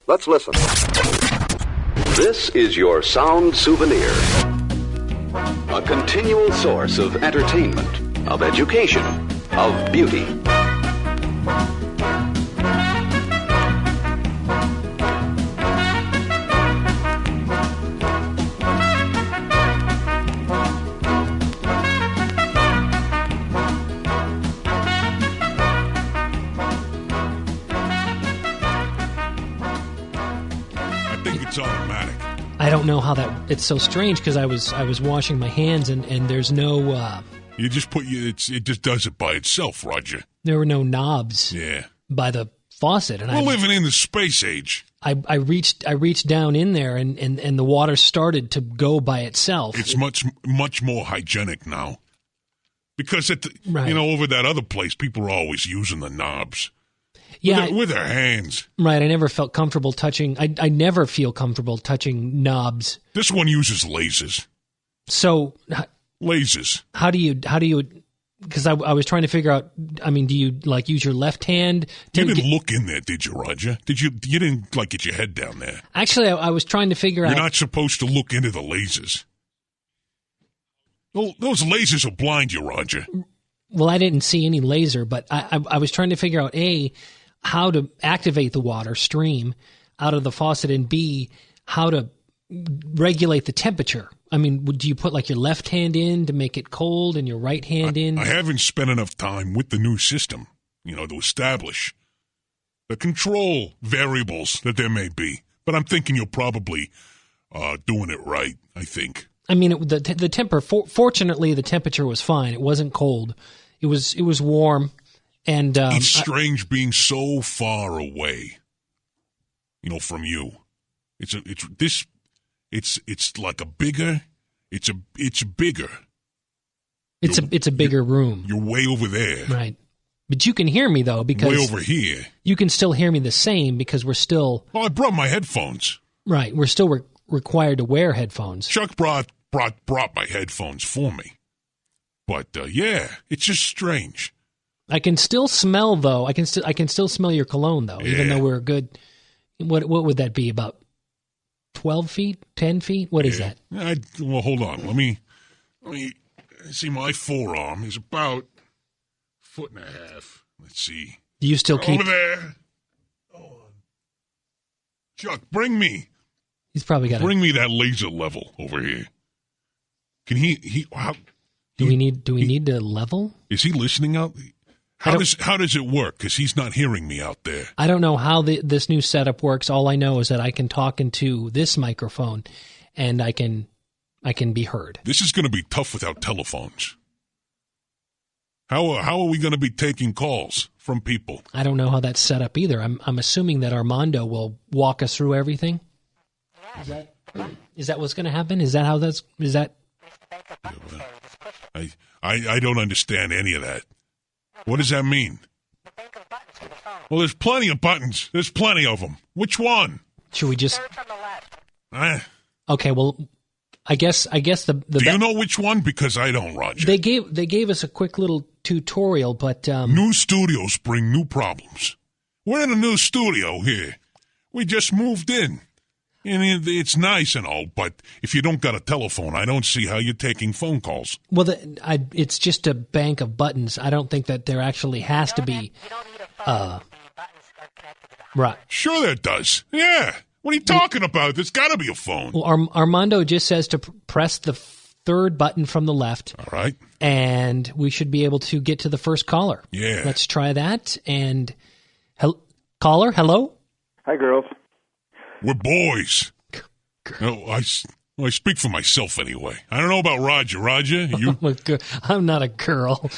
Let's listen. This is your sound souvenir. A continual source of entertainment, of education, of beauty. It's automatic. I don't know how that. It's so strange because I was washing my hands and there's no. You just it just does it by itself, Roger. There were no knobs. Yeah. By the faucet, and we're living in the space age. I reached down in there and the water started to go by itself. It's much more hygienic now because right. Over that other place, people are always using the knobs. Yeah, with their hands. Right, I never felt comfortable touching. I never feel comfortable touching knobs. This one uses lasers. So lasers. How do you? Because I was trying to figure out. I mean, do you use your left hand? You didn't look in there, did you, Roger? Did you? You didn't get your head down there. Actually, I was trying to figure out. You're not supposed to look into the lasers. Well, those lasers will blind you, Roger. Well, I didn't see any laser, but I was trying to figure out how to activate the water stream out of the faucet, and B, how to regulate the temperature. I mean, do you put your left hand in to make it cold and your right hand in? I haven't spent enough time with the new system, to establish the control variables that there may be. But I'm thinking you're probably doing it right, I think. I mean, fortunately, the temperature was fine. It wasn't cold. It was warm. And it's strange being so far away, from you. It's like a bigger. It's bigger. It's a bigger room. You're way over there, right? But you can hear me though, because way over here. You can still hear me the same because we're still. Well, I brought my headphones. Right, we're still required to wear headphones. Chuck brought my headphones for me, but yeah, it's just strange. I can still smell though. I can still smell your cologne though, even though we're good. What would that be? About 12 feet, 10 feet? What is that? Well, hold on. Let me see. My forearm is about 1.5 feet. Let's see. Do you still keep over there? Hold on. Chuck, bring me. He's probably got. Bring me that laser level over here. Can he? How, do we need to level? Is he listening out? How does it work? Because he's not hearing me out there. I don't know how this new setup works. All I know is that I can talk into this microphone, and I can be heard. This is going to be tough without telephones. How are we going to be taking calls from people? I don't know how that's set up either. I'm assuming that Armando will walk us through everything. Is that what's going to happen? Is that how that's? Is that? I don't understand any of that. What does that mean? Well, there's plenty of buttons. There's plenty of them. Which one? Should we just? Okay. Well, I guess the. Do you know which one? Because I don't, Roger. They gave us a quick little tutorial, but new studios bring new problems. We're in a new studio here. We just moved in. And it's nice and all, but if you don't got a telephone, I don't see how you're taking phone calls. Well, it's just a bank of buttons. I don't think that there actually has to be. You don't need a phone. Buttons are connected to the house. Right. Sure that does. Yeah. What are you talking about? There's got to be a phone. Well, Armando just says to press the third button from the left. All right. And we should be able to get to the first caller. Yeah. Let's try that. And caller, hello? Hi, girls. We're boys. No, I speak for myself anyway. I don't know about Roger. Roger, you? I'm not a girl.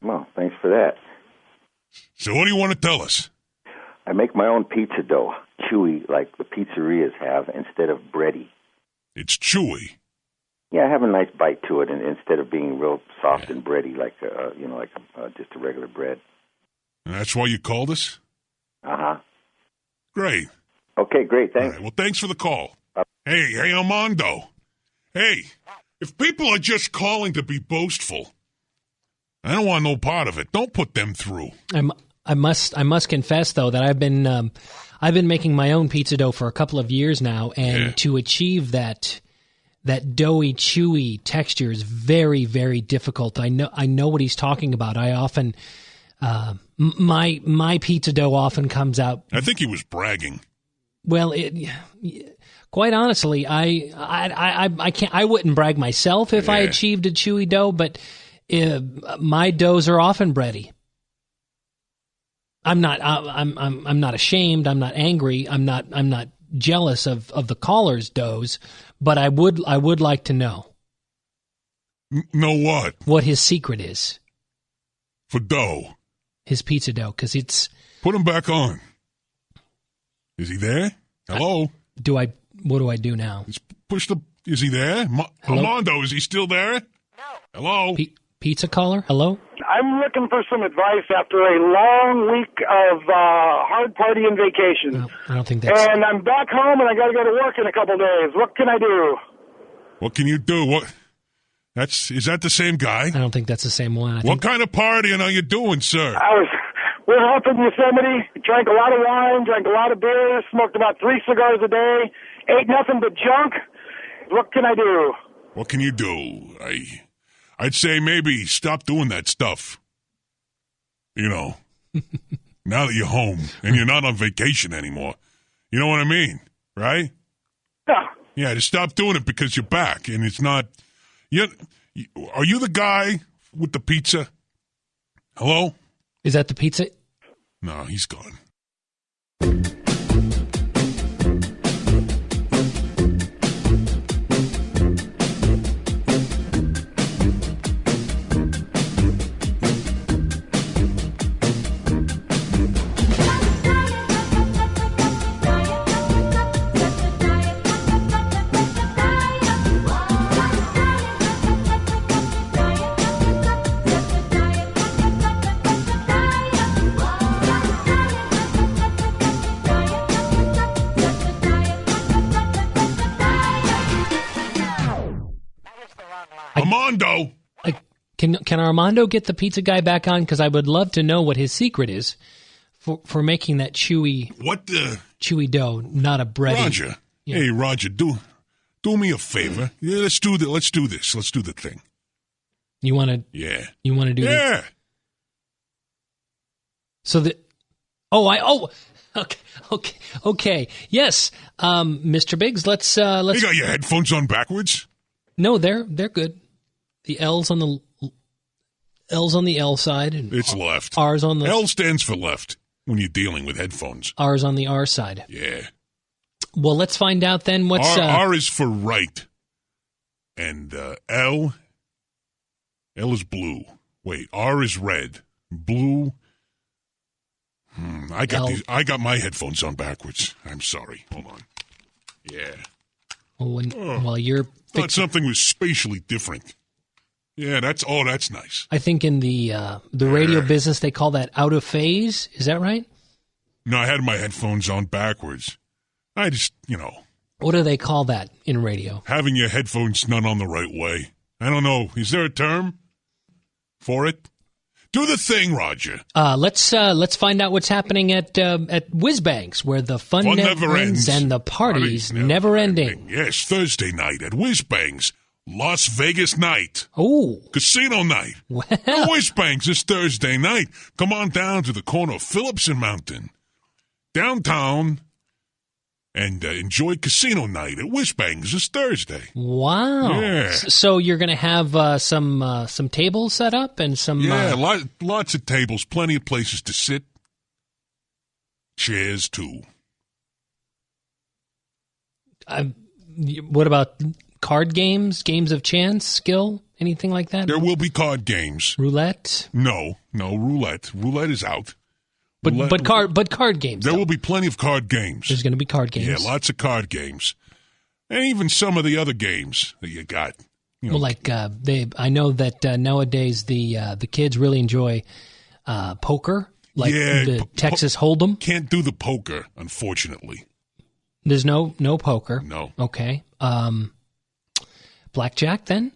Well, thanks for that. So what do you want to tell us? I make my own pizza dough, chewy like the pizzerias have, instead of bready. It's chewy. Yeah, I have a nice bite to it, and instead of being real soft and bready like just a regular bread. And that's why you called us? Uh-huh. Great. Okay, great, thanks. All right, well, thanks for the call. Hey, Armando. Hey, if people are just calling to be boastful, I don't want no part of it. Don't put them through. I must confess though that I've been making my own pizza dough for a couple of years now, and to achieve that doughy, chewy texture is very, very difficult. I know what he's talking about. I often my pizza dough often comes out. I think he was bragging. Well, quite honestly, I can't. I wouldn't brag myself if I achieved a chewy dough, but my doughs are often bready. I'm not ashamed. I'm not angry. I'm not jealous of the caller's doughs, but I would like to know. Know what? What his secret is. For dough. His pizza dough, because it's... Put him back on. Is he there? Hello? What do I do now? Is he there? Armando, is he still there? No. Hello? Pizza caller? Hello? I'm looking for some advice after a long week of hard party and vacation. No, I don't think that's... And I'm back home and I got to go to work in a couple days. What can I do? What can you do? Is that the same guy? I don't think that's the same one. What kind of partying are you doing, sir? We're up in Yosemite, drank a lot of wine, drank a lot of beer, smoked about 3 cigars a day, ate nothing but junk. What can I do? What can you do? I'd say maybe stop doing that stuff. You know, now that you're home and you're not on vacation anymore. You know what I mean, right? Yeah. Yeah, just stop doing it because you're back and it's not... Are you the guy with the pizza? Hello? Is that the pizza? No, he's gone. Armando! Can Armando get the pizza guy back on? Because I would love to know what his secret is for making that chewy dough, not a bready. Roger. Yeah. Hey, Roger, do me a favor. Yeah, let's do this. Let's do the thing. You want to? Yeah. You want to do that? Yeah. So that... Okay. Yes. Mr. Biggs, let's... You got your headphones on backwards? No, they're good. The L's on the L side, and it's left. R's on the L stands for left when you're dealing with headphones. R's on the R side. Yeah. Well, let's find out then. What's R is for right, and L is blue. Wait, R is red. Blue. I got my headphones on backwards. I'm sorry. Hold on. Yeah. Well, you're... Thought something was spatially different. Yeah, that's nice. I think in the radio business they call that out of phase. Is that right? No, I had my headphones on backwards. I just, What do they call that in radio? Having your headphones not on the right way. I don't know. Is there a term for it? Do the thing, Roger. Let's find out what's happening at Whizbangs, where the fun never ends and the parties never ending. Yes, Thursday night at Whizbangs, Las Vegas night. Oh, casino night. Well, Whizbangs is Thursday night. Come on down to the corner of Phillips and Mountain, downtown, and enjoy casino night at Whizbangs this Thursday. Wow! Yeah. So you're going to have some tables set up and some lots of tables, plenty of places to sit, chairs too. What about card games, games of chance, skill, anything like that? There will be card games. Roulette? No, roulette. Roulette is out. But card games. There will be plenty of card games. There's going to be card games. Yeah, lots of card games, and even some of the other games that you got. Well, like I know that nowadays the kids really enjoy poker, like the Texas Hold'em. Can't do the poker, unfortunately. There's no poker. No. Okay. Blackjack then?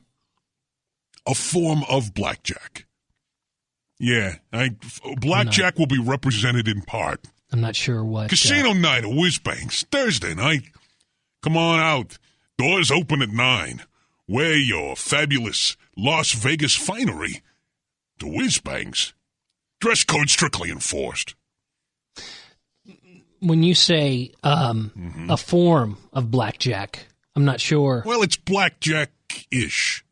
A form of blackjack. Yeah, blackjack will be represented in part. I'm not sure what. Casino night at Whizbangs, Thursday night. Come on out. Doors open at 9. Wear your fabulous Las Vegas finery to Whizbangs. Dress code strictly enforced. When you say a form of blackjack, I'm not sure. Well, it's blackjack-ish.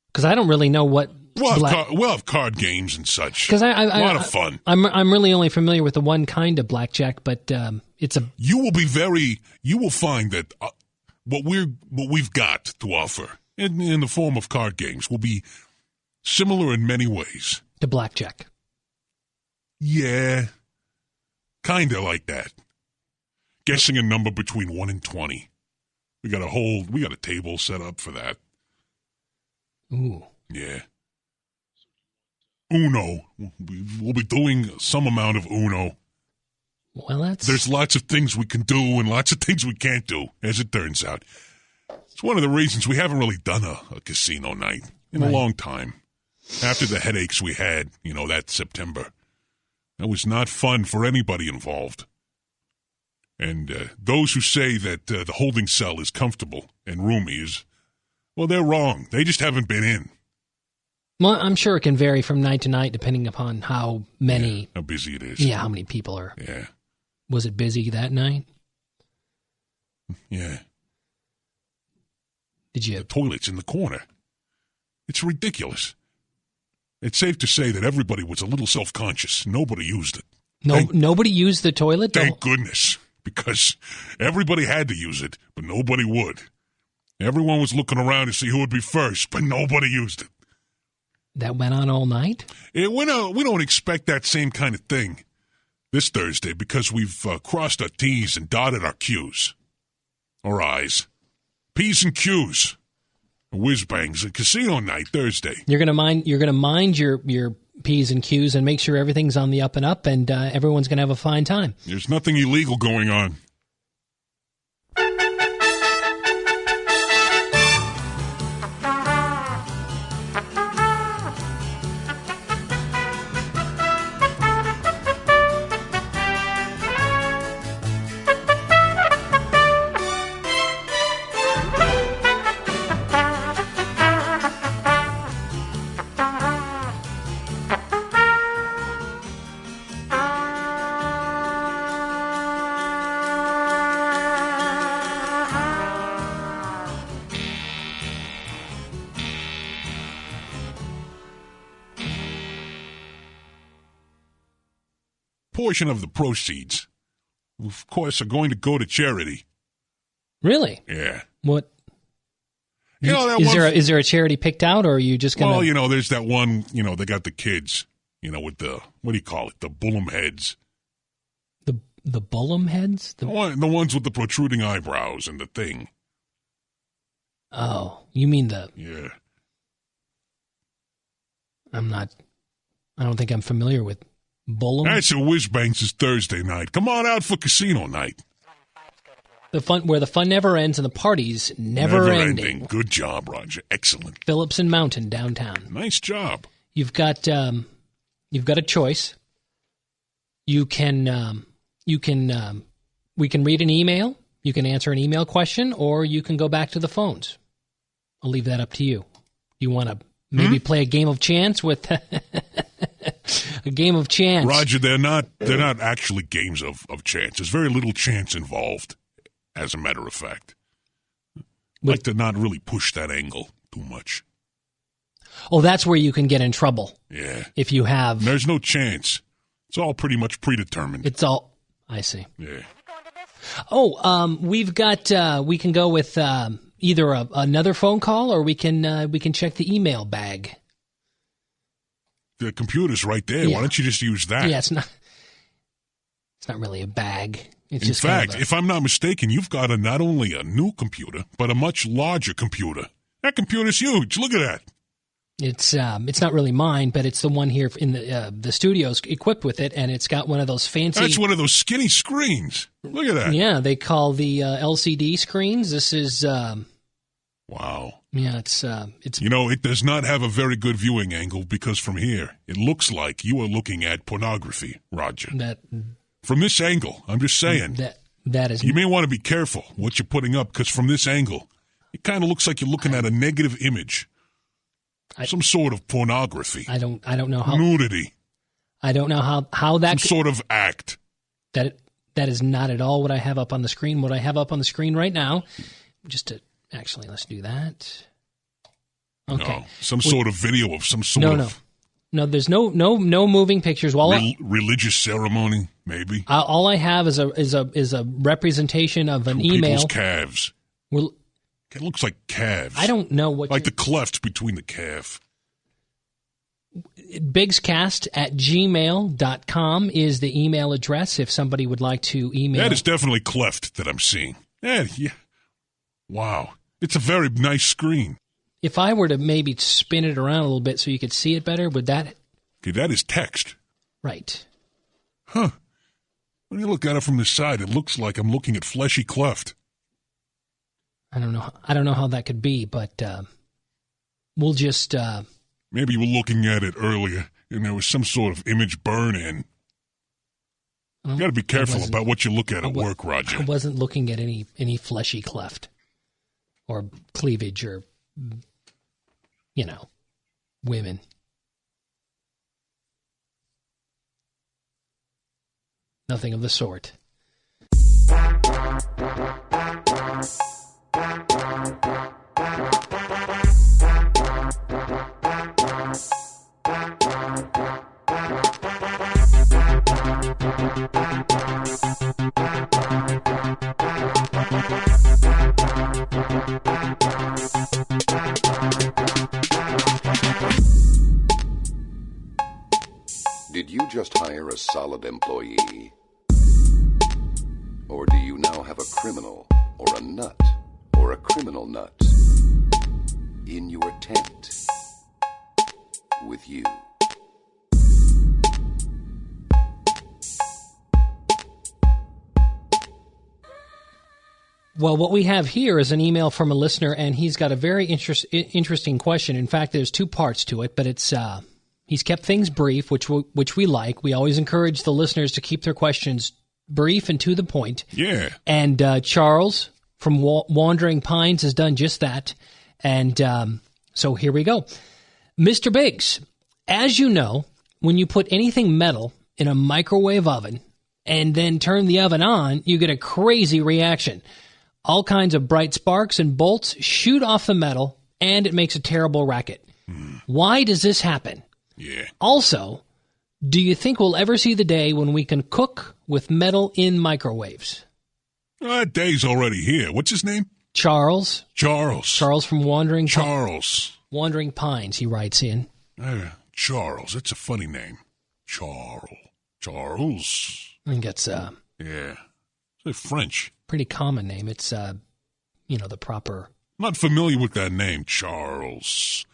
Because I don't really know what. We'll have card games and such. Because a lot of fun. I'm really only familiar with the one kind of blackjack, but it's a. You will find that what we've got to offer in the form of card games will be similar in many ways to blackjack. Yeah, kind of like that. Guessing a number between 1 and 20. We got a table set up for that. Ooh. Yeah. Uno. We'll be doing some amount of Uno. Well, there's lots of things we can do and lots of things we can't do, as it turns out. It's one of the reasons we haven't really done a casino night in a long time. After the headaches we had, that September. That was not fun for anybody involved. And those who say that the holding cell is comfortable and roomy they're wrong. They just haven't been in. Well, I'm sure it can vary from night to night depending upon how many. Yeah, how busy it is. Yeah, how many people are. Yeah. Was it busy that night? Yeah. Did you? The toilet's in the corner. It's ridiculous. It's safe to say that everybody was a little self-conscious. Nobody used it. Nobody used the toilet? Thank goodness, because everybody had to use it, but nobody would. Everyone was looking around to see who would be first, but nobody used it. That went on all night? We don't expect that same kind of thing this Thursday because we've crossed our T's and dotted our Q's. Or I's. P's and Q's. Whizbangs, a casino night Thursday. You're gonna mind your P's and Q's and make sure everything's on the up and up, and everyone's gonna have a fine time. There's nothing illegal going on. Portion of the proceeds, of course, are going to go to charity. Really? Yeah. What? Is there a charity picked out, or are you just going to... Well, there's that one, they got the kids, with the, what do you call it, the Bullum heads. The Bullum heads? The ones with the protruding eyebrows and the thing. Oh, you mean the... Yeah. I don't think I'm familiar with Bullum. That's at Whizbangs' Thursday night. Come on out for casino night. The fun where the fun never ends and the parties never ending. Good job, Roger. Excellent. Phillips and Mountain downtown. Nice job. You've got a choice. We can read an email. You can answer an email question, or you can go back to the phones. I'll leave that up to you. You want to maybe play a game of chance with a game of chance? Roger, they're not actually games of chance. There's very little chance involved, as a matter of fact. Like to not really push that angle too much. Oh, that's where you can get in trouble. Yeah. If you have... There's no chance. It's all pretty much predetermined. It's all... I see. Yeah. Oh, we've got... we can go with either another phone call, or we can check the email bag. The computer's right there. Yeah. Why don't you just use that? Yeah, it's not really a bag. It's in just fact, kind of if I'm not mistaken, you've got not only a new computer, but a much larger computer. That computer's huge. Look at that. It's not really mine, but it's the one here in the studio's equipped with it, and it's got one of those fancy... That's one of those skinny screens. Look at that. Yeah, they call the LCD screens. This is... Wow. Yeah, it's. You know, it does not have a very good viewing angle because from here, it looks like you are looking at pornography, Roger. From this angle, I'm just saying. That is. You may want to be careful what you're putting up because from this angle, it kind of looks like you're looking at a negative image. Some sort of pornography. I don't know how. Nudity. I don't know how that. Some sort of act. That is not at all what I have up on the screen. What I have up on the screen right now, just to actually, let's do that. Okay. No, some sort of video of some sort of. No. There's no moving pictures. Religious ceremony, maybe. All I have is a representation of an email. People's calves. Well, it looks like calves. I don't know what. Like the cleft between the calf. bigscast@gmail.com is the email address if somebody would like to email. That is definitely cleft that I'm seeing. Yeah. Wow. It's a very nice screen. If I were to maybe spin it around a little bit so you could see it better, would that... Okay, that is text. Right. Huh. When you look at it from the side, it looks like I'm looking at fleshy cleft. I don't know how that could be, but we'll just... Maybe you were looking at it earlier, and there was some sort of image burn-in. You got to be careful about what you look at work, Roger. I wasn't looking at any fleshy cleft or cleavage or, women. Nothing of the sort. Did you just hire a solid employee? Or do you now have a criminal or a nut or a criminal nut in your tent with you? Well, what we have here is an email from a listener, and he's got a very interesting question. In fact, there's two parts to it, but it's he's kept things brief, which we like. We always encourage the listeners to keep their questions brief and to the point. Yeah. And Charles from Wandering Pines has done just that. And so here we go. Mr. Biggs, as you know, when you put anything metal in a microwave oven and then turn the oven on, you get a crazy reaction. All kinds of bright sparks and bolts shoot off the metal, and it makes a terrible racket. Why does this happen? Yeah. Also, do you think we'll ever see the day when we can cook with metal in microwaves? That day's already here. What's his name? Charles. Charles. Charles from Wandering Pines, he writes in. Charles. That's a funny name. Charles. I think it's yeah. It's French. Pretty common name. It's the proper. Not familiar with that name, Charles.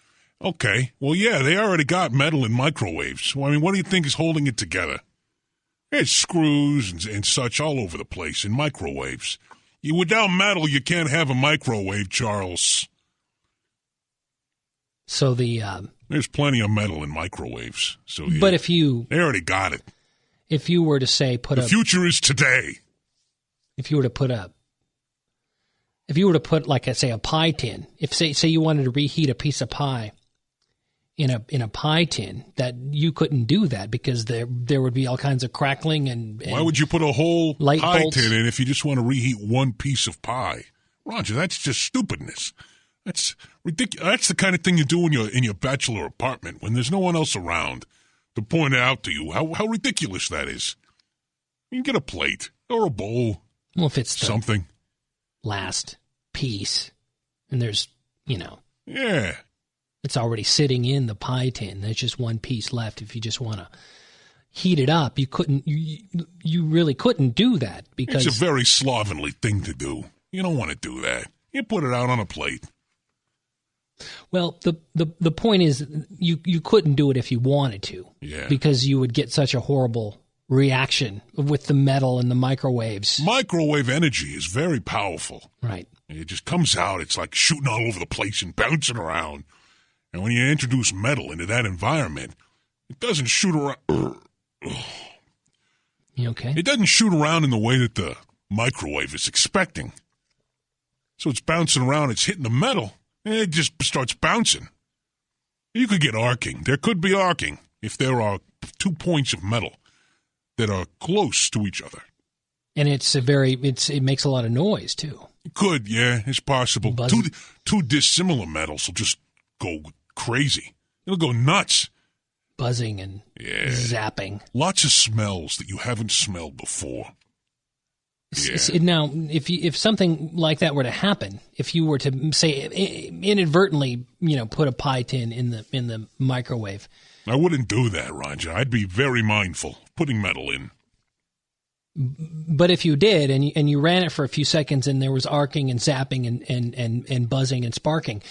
Okay. Well, yeah, they already got metal in microwaves. Well, I mean, what do you think is holding it together? There's screws and such all over the place in microwaves. Without metal, you can't have a microwave, Charles. So there's plenty of metal in microwaves. So, yeah, but they already got it. If you were to say the future is today. If you were to put like say a pie tin, if say you wanted to reheat a piece of pie in a pie tin, that you couldn't do that because there would be all kinds of crackling and why would you put a whole light pie bolts tin in if you just want to reheat one piece of pie? Roger, that's just stupidness. That's ridiculous. That's the kind of thing you do in your bachelor apartment when there's no one else around to point out to you how ridiculous that is. You can get a plate or a bowl. Well, if it's something last piece, and there's yeah, it's already sitting in the pie tin. There's just one piece left. If you just want to heat it up, you couldn't. You really couldn't do that because it's a very slovenly thing to do. You don't want to do that. You put it out on a plate. Well, the point is you couldn't do it if you wanted to. Yeah. Because you would get such a horrible reaction with the metal and the microwaves. Microwave energy is very powerful. Right. It just comes out. It's like shooting all over the place and bouncing around. And when you introduce metal into that environment, it doesn't shoot around. You okay? It doesn't shoot around in the way that the microwave is expecting. So it's bouncing around. It's hitting the metal. And it just starts bouncing. You could get arcing. There could be arcing if there are 2 points of metal that are close to each other. And it makes a lot of noise, too. It could, yeah, it's possible. Two dissimilar metals will just go crazy. It'll go nuts. Buzzing and zapping. Lots of smells that you haven't smelled before. Yeah. Now, if something like that were to happen, if you were to say inadvertently, put a pie tin in the microwave, I wouldn't do that, Roger. I'd be very mindful of putting metal in. But if you did, and you ran it for a few seconds, and there was arcing and zapping and buzzing and sparking,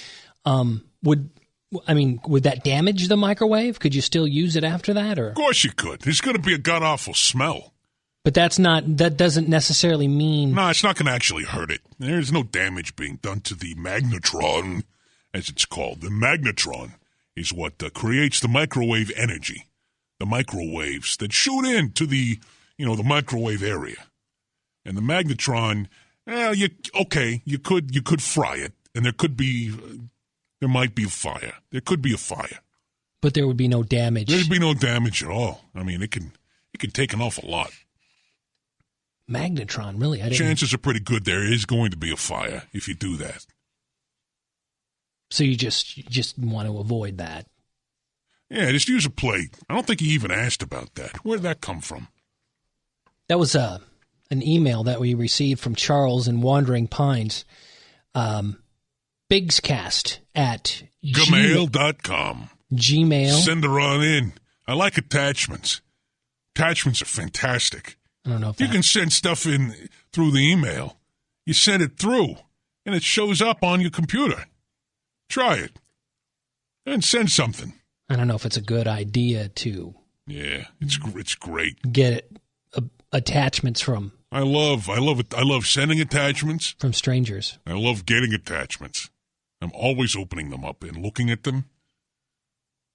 would that damage the microwave? Could you still use it after that? Or of course you could. There's going to be a god awful smell. But that doesn't necessarily mean... No, it's not going to actually hurt it. There's no damage being done to the magnetron, as it's called. The magnetron is what creates the microwave energy. The microwaves that shoot into the microwave area. And the magnetron, you could fry it, and there might be a fire. There could be a fire. But there would be no damage. There'd be no damage at all. I mean, it can take an awful lot. Magnetron, really? Chances are pretty good there is going to be a fire if you do that. So you just want to avoid that? Yeah, just use a plate. I don't think he even asked about that. Where did that come from? That was an email that we received from Charles in Wandering Pines. Bigscast at gmail.com. Gmail. Send her on in. I like attachments. Attachments are fantastic. I don't know if you can send stuff in through the email. You send it through, and it shows up on your computer. Try it. And send something. I don't know if it's a good idea to... Yeah, it's great. Get attachments from... I love it. I love sending attachments. From strangers. I love getting attachments. I'm always opening them up and looking at them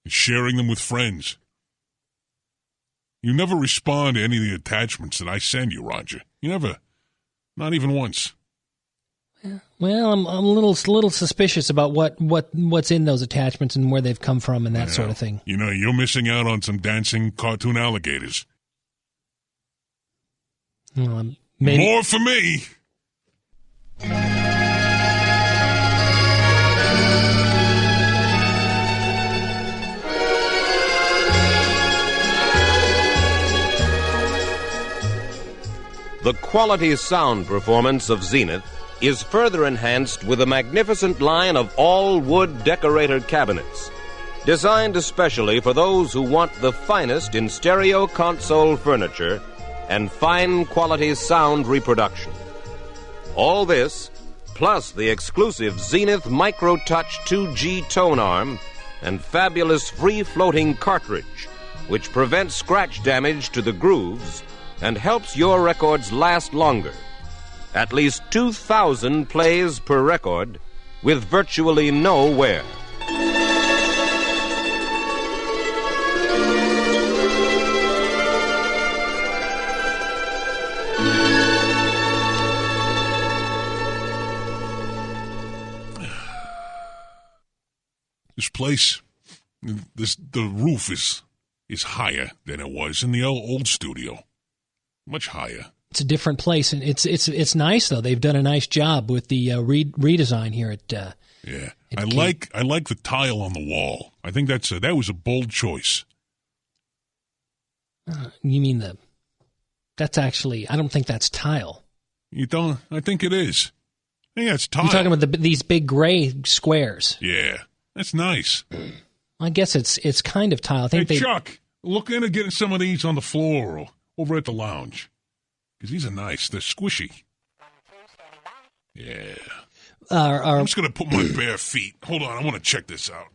and sharing them with friends. You never respond to any of the attachments that I send you, Roger. You never, not even once. Well, I'm a little suspicious about what's in those attachments and where they've come from and that sort of thing. You're missing out on some dancing cartoon alligators. Well, maybe. More for me. The quality sound performance of Zenith is further enhanced with a magnificent line of all-wood decorated cabinets, designed especially for those who want the finest in stereo console furniture and fine quality sound reproduction. All this, plus the exclusive Zenith Micro Touch 2G tone arm and fabulous free-floating cartridge, which prevents scratch damage to the grooves and helps your records last longer. At least 2,000 plays per record with virtually no wear. This place, the roof is higher than it was in the old studio. Much higher. It's a different place, and it's nice though. They've done a nice job with the redesign here at. Yeah, I like the tile on the wall. I think that was a bold choice. You mean that's actually? I don't think that's tile. You don't? I think it is. I think that's tile. You're talking about these big gray squares. Yeah, that's nice. I guess it's kind of tile. I think Chuck, look into getting some of these on the floor or over at the lounge. Because these are nice. They're squishy. Yeah. I'm just going to put my bare feet. Hold on. I want to check this out.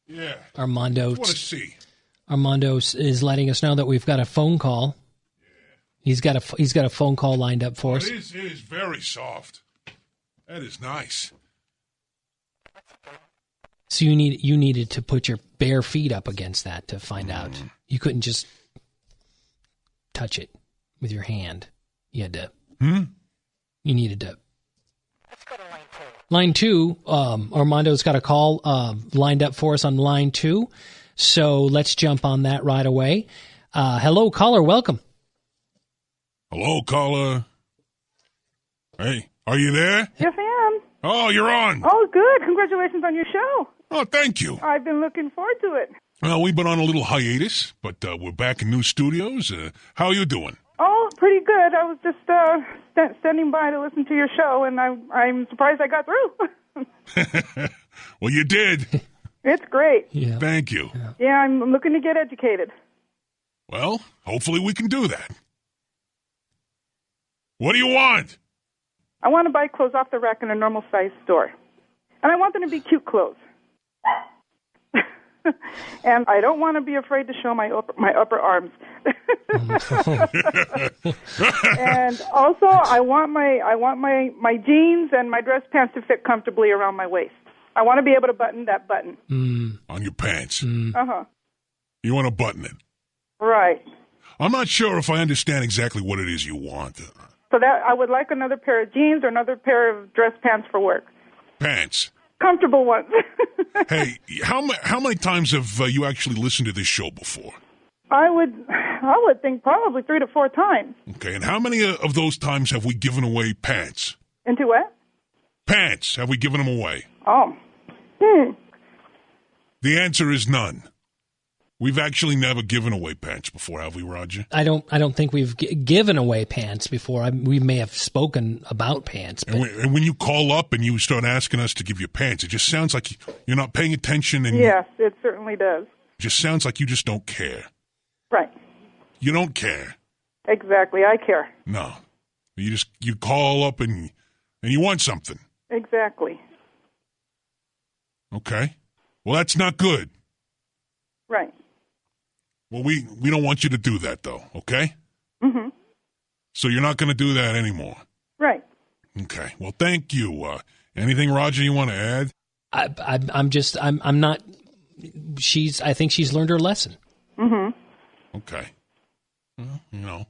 Yeah. Armando. I want to see. Armando is letting us know that we've got a phone call. He's got a phone call lined up for us. It is very soft. That is nice. So you needed to put your bare feet up against that to find out. You couldn't just touch it with your hand. You had to. You needed to. Let's go to line 2. Line 2, Armando's got a call lined up for us on line 2. So let's jump on that right away. Hello, caller. Welcome. Hello, caller. Hey, are you there? Yes, I am. Oh, you're on. Oh, good. Congratulations on your show. Oh, thank you. I've been looking forward to it. Well, we've been on a little hiatus, but we're back in new studios. How are you doing? Oh, pretty good. I was just standing by to listen to your show, and I'm surprised I got through. Well, you did. It's great. Yeah. Thank you. Yeah, I'm looking to get educated. Well, hopefully we can do that. What do you want? I want to buy clothes off the rack in a normal-sized store. And I want them to be cute clothes. And I don't want to be afraid to show my upper arms. And also, I want my jeans and my dress pants to fit comfortably around my waist. I want to be able to button that button. On your pants. Uh-huh. You want to button it. Right. I'm not sure if I understand exactly what it is you want. So that I would like another pair of jeans or another pair of dress pants for work. Pants. Comfortable ones. Hey, how many times have you actually listened to this show before? I would think probably 3 to 4 times. Okay, and how many of those times have we given away pants? Into what? Pants. Have we given them away? Oh. The answer is none. We've actually never given away pants before, have we, Roger? I don't think we've given away pants before. We may have spoken about pants. But And when you call up and you start asking us to give you pants, it just sounds like you're not paying attention. And Yes, it certainly does. it just sounds like you just don't care. Right. You don't care. Exactly. I care. No. You call up and you want something. Exactly. Okay. Well, that's not good. Right. Well, we don't want you to do that, though, okay? Mm-hmm. So you're not going to do that anymore. Right. Okay. Well, thank you. Anything, Roger, you want to add? I'm not. I think she's learned her lesson. Mm-hmm. Okay. Well, you know.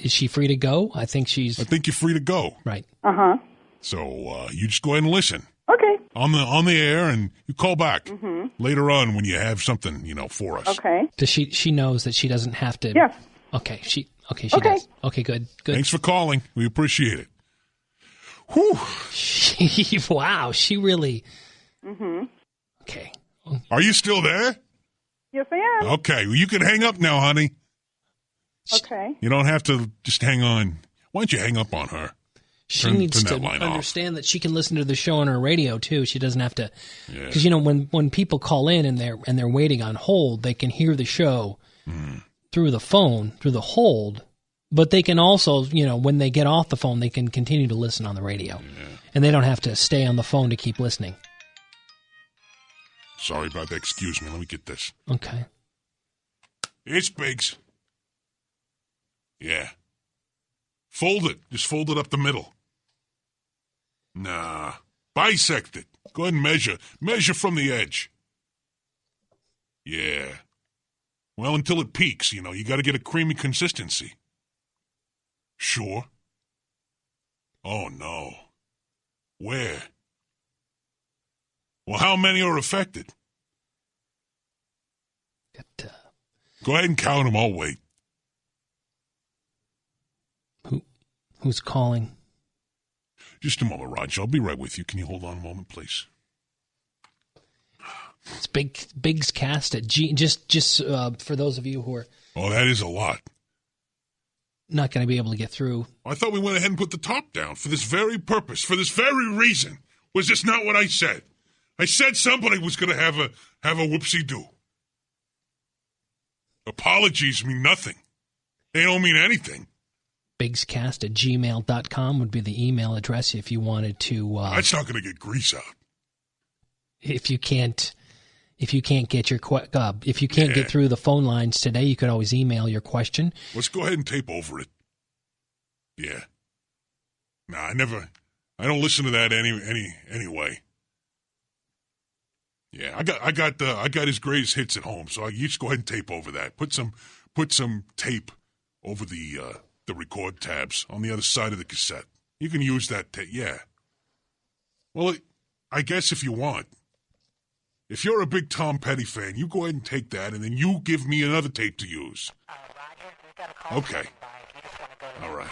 Is she free to go? I think you're free to go. Right. Uh-huh. So you just go ahead and listen. Okay. On the air, and you call back later on when you have something, for us. Okay. Does she knows that she doesn't have to? Yes. Okay. She does. Okay. Good. Thanks for calling. We appreciate it. Whew. Wow. She really. Mm-hmm. Okay. Are you still there? Yes, I am. Okay. Well, you can hang up now, honey. Okay. You don't have to just hang on. Why don't you hang up on her? She needs to understand that she can listen to the show on her radio too. She doesn't have to, because when people call in and they're waiting on hold, they can hear the show through the phone, through the hold. But they can also, when they get off the phone, they can continue to listen on the radio, and they don't have to stay on the phone to keep listening. Sorry about that. Excuse me. Let me get this. Okay. It's Biggs. Yeah. Fold it. Just fold it up the middle. Nah. Bisect it. Go ahead and measure. Measure from the edge. Yeah. Well, until it peaks, you got to get a creamy consistency. Sure. Oh, no. Where? Well, how many are affected? Go ahead and count them. I'll wait. Who's calling? Just a moment, Roger. I'll be right with you. Can you hold on a moment, please? It's Biggs Cast at G. Just for those of you who are. Oh, that is a lot. Not going to be able to get through. I thought we went ahead and put the top down for this very purpose, for this very reason. Was this not what I said? I said somebody was going to have a whoopsie-doo. Apologies mean nothing. They don't mean anything. Biggscast at gmail.com would be the email address if you wanted to. That's not going to get grease out. If you can't If you can't get get through the phone lines today, you could always email your question. Let's go ahead and tape over it. Yeah. Nah, I don't listen to that anyway. Yeah, I got his greatest hits at home, so you just go ahead and tape over that. Put some tape over the record tabs on the other side of the cassette. You can use that tape, yeah. Well, I guess if you want. If you're a big Tom Petty fan, you go ahead and take that, and then you give me another tape to use. Roger, we've got a call. Okay. You just want to go to All right.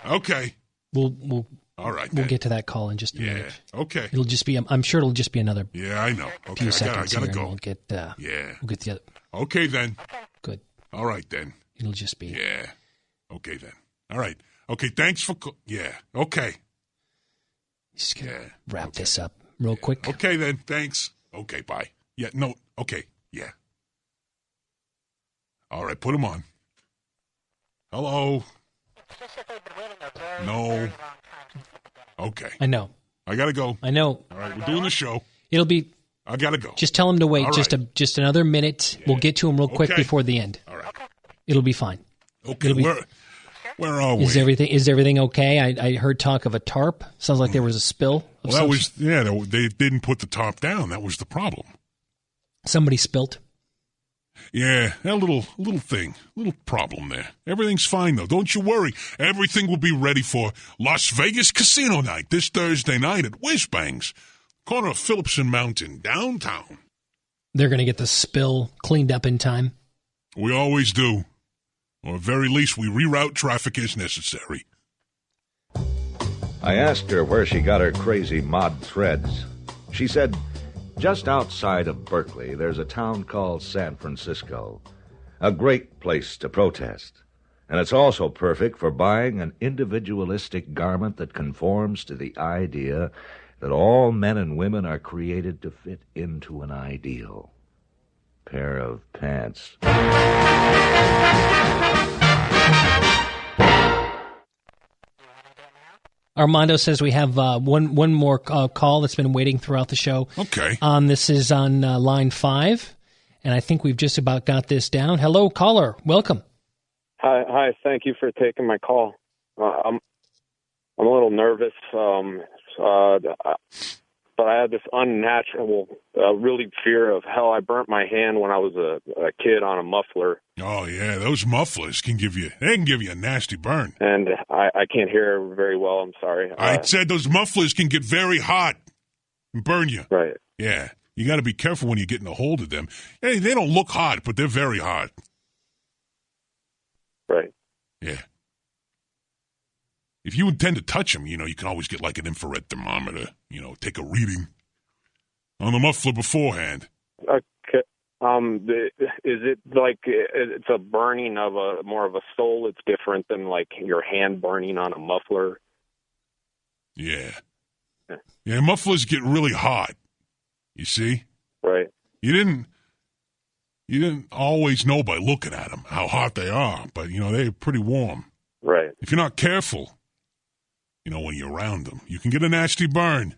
call, Okay. We'll All right. We'll get to that call in just a minute. Okay. It'll just be. I'm sure it'll just be another. Yeah, I know. Okay, few I seconds gotta here, go. and we'll get. Yeah. We'll get the other. Okay then. Good. All right then. It'll just be. Yeah. Okay then. All right. Okay. Thanks for. Yeah. Okay. Just gonna wrap this up real quick. Okay then. Thanks. Okay. Bye. Yeah. No. Okay. Yeah. All right. Put him on. Hello. It's just that they've been waiting a very, No. very long time since the beginning. Okay. I know. I gotta go. I know. All right. We're doing the show. It'll be. I gotta go. Just tell him to wait. All Just another minute. We'll get to him real quick Okay. before the end. All right. It'll be fine. Okay. It'll be- Where are we? Is everything okay? I heard talk of a tarp. Sounds like there was a spill. Well, that was they didn't put the top down. That was the problem. Somebody spilt. Yeah, that little problem there. Everything's fine though. Don't you worry. Everything will be ready for Las Vegas Casino Night this Thursday night at Whiz Bangs, corner of Phillips and Mountain, downtown. They're going to get the spill cleaned up in time. We always do, or at very least, we reroute traffic as necessary. I asked her where she got her crazy mod threads. She said, just outside of Berkeley, there's a town called San Francisco. A great place to protest. And it's also perfect for buying an individualistic garment that conforms to the idea that all men and women are created to fit into an ideal pair of pants. Armando says we have one more call that's been waiting throughout the show. Okay. This is on line 5, and I think we've just about got this down. Hello, caller. Welcome. Hi. Thank you for taking my call. I'm a little nervous, but I had this unnatural, really fear of hell. I burnt my hand when I was a kid on a muffler. Oh yeah, those mufflers can give you a nasty burn. And I can't hear very well. I'm sorry. I said those mufflers can get very hot and burn you. Right. Yeah, you got to be careful when you're getting a hold of them. Hey, they don't look hot, but they're very hot. Right. Yeah. If you intend to touch them, you can always get like an infrared thermometer, take a reading on the muffler beforehand. Okay. Is it like it's a burning of more of a soul? It's different than like your hand burning on a muffler. Yeah. Yeah, mufflers get really hot. You see? Right. You didn't always know by looking at them how hot they are, but they're pretty warm. Right. If you're not careful, when you're around them, you can get a nasty burn.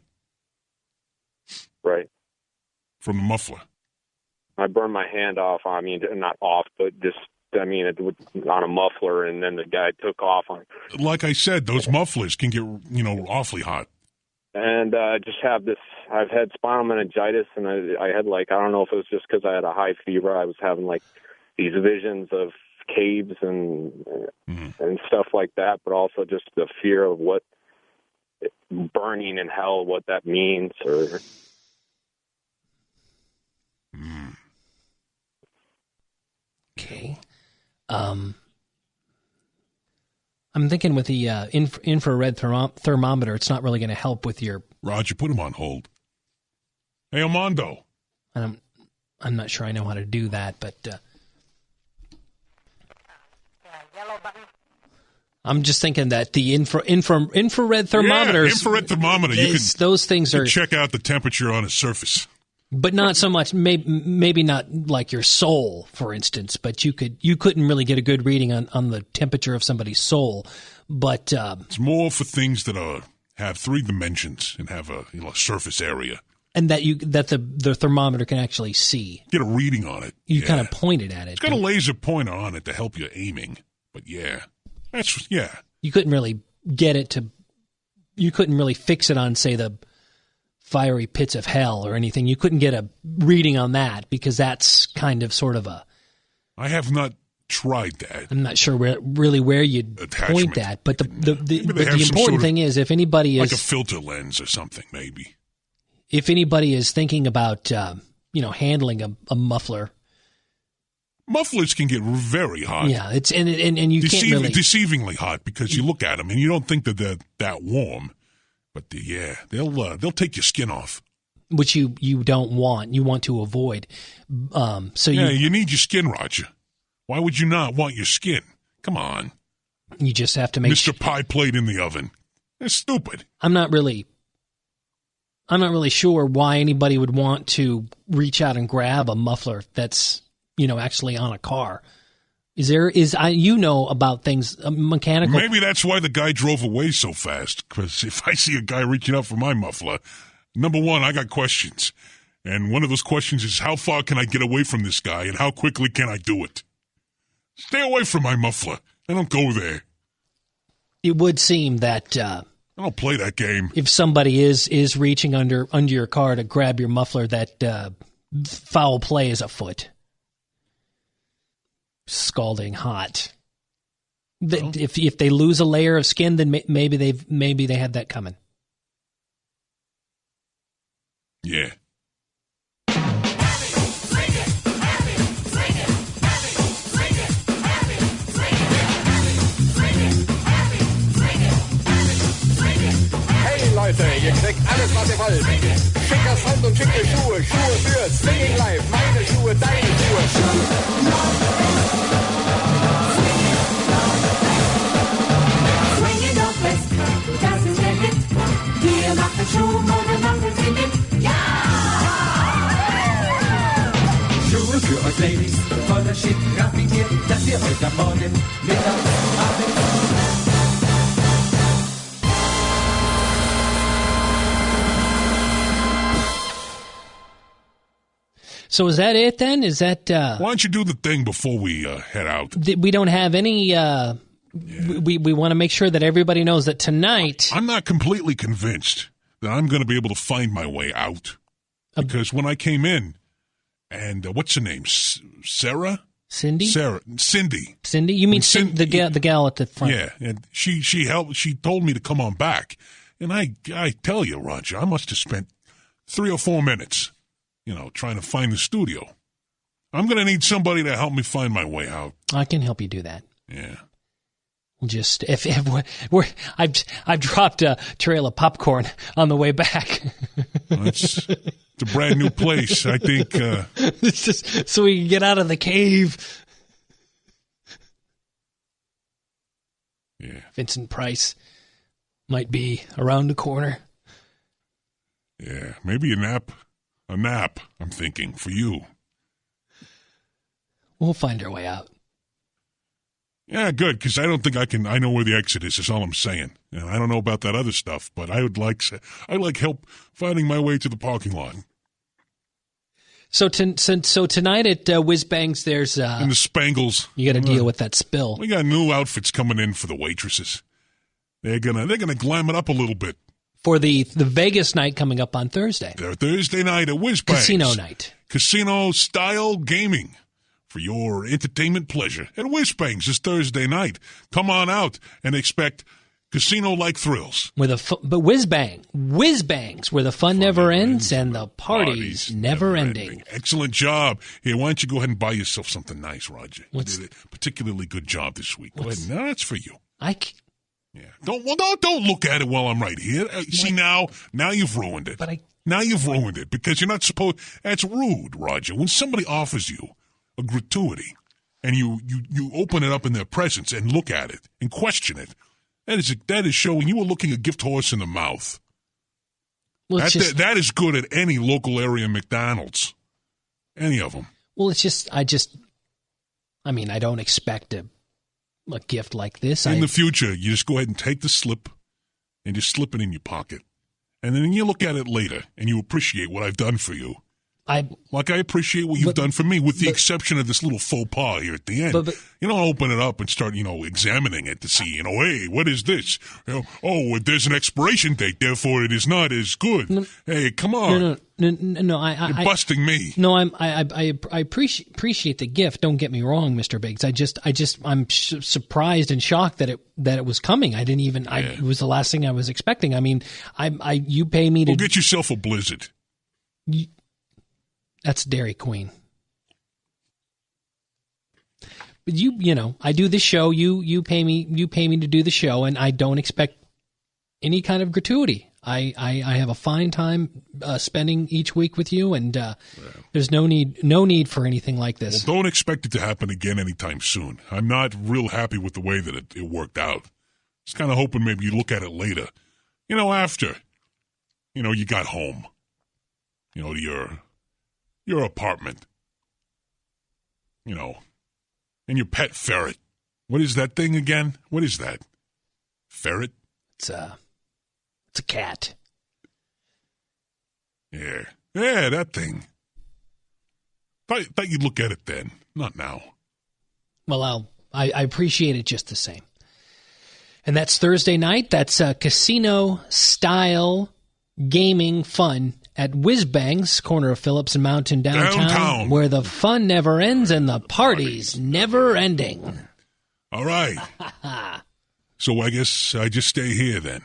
Right. From the muffler. I burned my hand off. I mean, not off, but just, it was on a muffler, and then the guy took off on. Like I said, those mufflers can get, awfully hot. And I just have this, I've had spinal meningitis, and I had I don't know if it was just because I had a high fever. I was having these visions of caves and stuff like that, but also just the fear of what burning in hell, what that means, or. Okay. I'm thinking with the infrared thermometer, it's not really going to help with your. Roger, put him on hold. Hey, Armando. I'm not sure I know how to do that, but Yellow button. I'm just thinking that the infrared thermometers. Yeah, infrared thermometer. Those things are check out the temperature on a surface. But not so much, maybe not like your soul, for instance. But you couldn't really get a good reading on the temperature of somebody's soul. But it's more for things that have 3 dimensions and have a surface area. And that the thermometer can actually see. Get a reading on it. You kind of point it at it. It's got a laser pointer on it to help you aiming. But You couldn't really get it to. You couldn't really fix it on, say, the fiery pits of hell or anything. You couldn't get a reading on that because that's kind of sort of a. I have not tried that. I'm not sure where you'd point that, but the important thing is if anybody is like a filter lens or something, maybe. If anybody is thinking about handling a muffler. Mufflers can get very hot. Yeah, it's and you can't really deceivingly hot because you look at them and you don't think that they're that warm, but they'll take your skin off, which you don't want. You want to avoid. You need your skin, Roger. Why would you not want your skin? Come on, you just have to make Mr. Pie Plate in the oven. That's stupid. I'm not really sure why anybody would want to reach out and grab a muffler that's actually on a car. About things mechanical. Maybe that's why the guy drove away so fast. Because if I see a guy reaching out for my muffler, number one, I got questions, and one of those questions is how far can I get away from this guy, and how quickly can I do it? Stay away from my muffler. I don't go there. It would seem that I don't play that game. If somebody is reaching under your car to grab your muffler, that foul play is afoot. Scalding hot. If they lose a layer of skin, then maybe they had that coming. Yeah. Leute, ihr kriegt alles, was ihr wollt. Schicker Sound und schicke Schuhe, Schuhe für Swinging Life, meine Schuhe, deine Schuhe. Swinging Out West, das ist der Hit. Wir machen Schuhmode, machen sie mit. Ja! Schuhe für euch Ladies, voller Schick, raffiniert, dass ihr euch am Morgen, mittags, abends. So is that it then? Is that... Why don't you do the thing before we head out? We don't have any... We want to make sure that everybody knows that tonight... I'm not completely convinced that I'm going to be able to find my way out. Because when I came in, and what's her name? Sarah? Cindy? Cindy. Cindy? You mean the gal at the front? Yeah, and she helped. She told me to come on back. And I tell you, Roger, I must have spent 3 or 4 minutes... trying to find the studio. I'm going to need somebody to help me find my way out. I can help you do that. Yeah. Just I've dropped a trail of popcorn on the way back. It's a brand new place. I think. It's just so we can get out of the cave. Yeah. Vincent Price might be around the corner. Yeah, maybe a nap. A nap, I'm thinking, for you. We'll find our way out. Yeah, good, because I don't think I know where the exit is all I'm saying. And I don't know about that other stuff, but I would like help finding my way to the parking lot. So tonight at Whiz Bangs, there's... in the Spangles. You got to deal with that spill. We got new outfits coming in for the waitresses. They're gonna glam it up a little bit. For the Vegas night coming up on Thursday. Their Thursday night at Whiz Bangs. Casino night. Casino-style gaming for your entertainment pleasure. At Whiz Bangs this Thursday night. Come on out and expect casino-like thrills. But Whiz Bangs, where the fun never ends and the parties never ending. Excellent job. Here, why don't you go ahead and buy yourself something nice, Roger? You did a particularly good job this week. Go ahead. No, that's for you. Yeah. Don't look at it while I'm right here. See, now you've ruined it. Now you've ruined it because you're not supposed. That's rude, Roger. When somebody offers you a gratuity and you open it up in their presence and look at it and question it, that is showing you are looking a gift horse in the mouth. Well, that is good at any local area McDonald's, any of them. Well, it's just I don't expect a gift like this. In the future, you just go ahead and take the slip and just slip it in your pocket And then you look at it later, and you appreciate what I've done for you. I appreciate what you've done for me, with the exception of this little faux pas here at the end. You don't open it up and start, examining it to see, hey, what is this? There's an expiration date, therefore it is not as good. No, hey, come on. No, you're busting me. No, I appreciate the gift. Don't get me wrong, Mr. Biggs. I'm surprised and shocked that it was coming. I didn't even. Yeah. It was the last thing I was expecting. I mean, you pay me to. Well, get yourself a Blizzard. That's Dairy Queen. But I do the show. You pay me to do the show, and I don't expect any kind of gratuity. I have a fine time spending each week with you, and there's no need for anything like this. Well, don't expect it to happen again anytime soon. I'm not real happy with the way that it worked out. Just kind of hoping maybe you look at it later. After you got home. To your apartment. And your pet ferret. What is that thing again? What is that? Ferret? It's a cat. Yeah, that thing. Thought you'd look at it then, not now. Well, I appreciate it just the same. And that's Thursday night. That's casino-style gaming fun at Whiz Bangs, corner of Phillips and Mountain downtown, where the fun never ends and the party's never ending. All right. So I guess I just stay here then.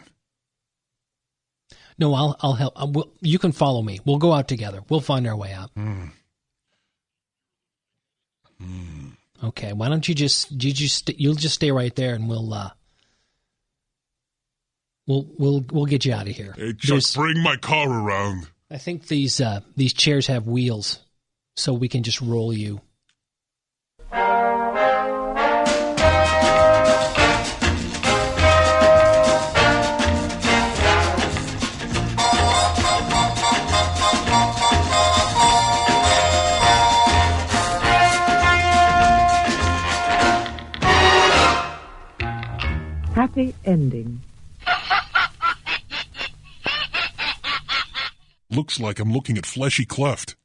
No, I'll help. You can follow me. We'll go out together. We'll find our way out. Okay. Why don't you'll just stay right there, and we'll get you out of here. Hey, Chuck, bring my car around. I think these chairs have wheels, so we can just roll you. Happy ending. Looks like I'm looking at Fleshy Cleft.